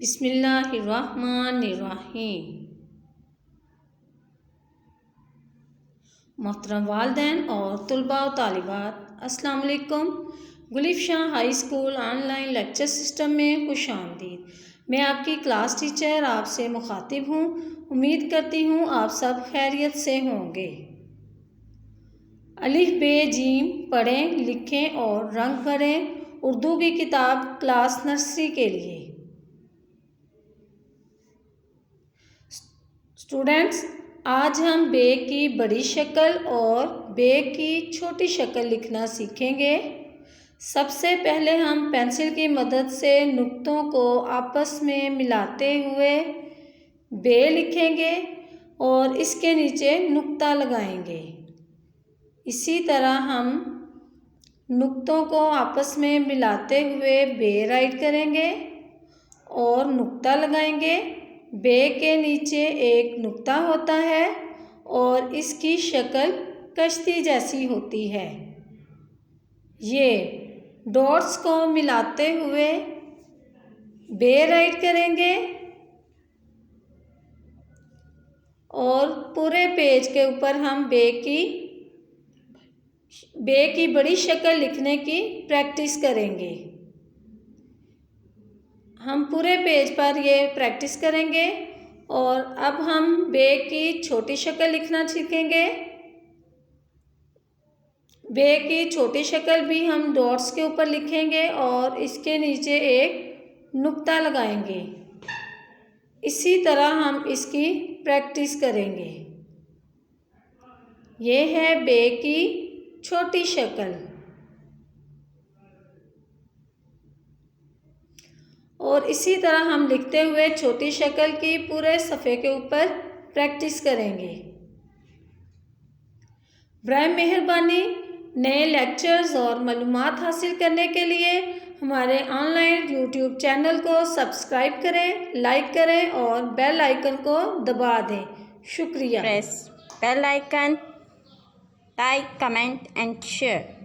बिस्मिल्लाहिर्रहमानिर्रहीम। मोहतरम वालिदैन और तुलबा व तालिबात, अस्सलाम वालेकुम। Gulif Shah high school online lecture system में खुश आमदीद। मैं आपकी क्लास टीचर आपसे मुखातिब हूँ। उम्मीद करती हूँ आप सब खैरियत से होंगे। अलिफ बे जीम पढ़ें, लिखें और रंग भरें। उर्दू की किताब क्लास नर्सरी के लिए। स्टूडेंट्स, आज हम बे की बड़ी शक्ल और बे की छोटी शक्ल लिखना सीखेंगे। सबसे पहले हम पेंसिल की मदद से नुक्तों को आपस में मिलाते हुए बे लिखेंगे और इसके नीचे नुक्ता लगाएंगे। इसी तरह हम नुक्तों को आपस में मिलाते हुए बे राइट करेंगे और नुक्ता लगाएंगे। बे के नीचे एक नुक्ता होता है और इसकी शक्ल कश्ती जैसी होती है। ये डॉट्स को मिलाते हुए बे राइट करेंगे और पूरे पेज के ऊपर हम बे की बड़ी शक्ल लिखने की प्रैक्टिस करेंगे। हम पूरे पेज पर ये प्रैक्टिस करेंगे और अब हम बे की छोटी शक्ल लिखना सीखेंगे। बे की छोटी शक्ल भी हम डॉट्स के ऊपर लिखेंगे और इसके नीचे एक नुक्ता लगाएंगे। इसी तरह हम इसकी प्रैक्टिस करेंगे। ये है बे की छोटी शक्ल। और इसी तरह हम लिखते हुए छोटी शक्ल की पूरे सफ़े के ऊपर प्रैक्टिस करेंगे। बराए मेहरबानी नए लेक्चर्स और मालूमात हासिल करने के लिए हमारे ऑनलाइन यूट्यूब चैनल को सब्सक्राइब करें, लाइक करें और बेल आइकन को दबा दें। शुक्रिया। Press bell icon, like, comment and share.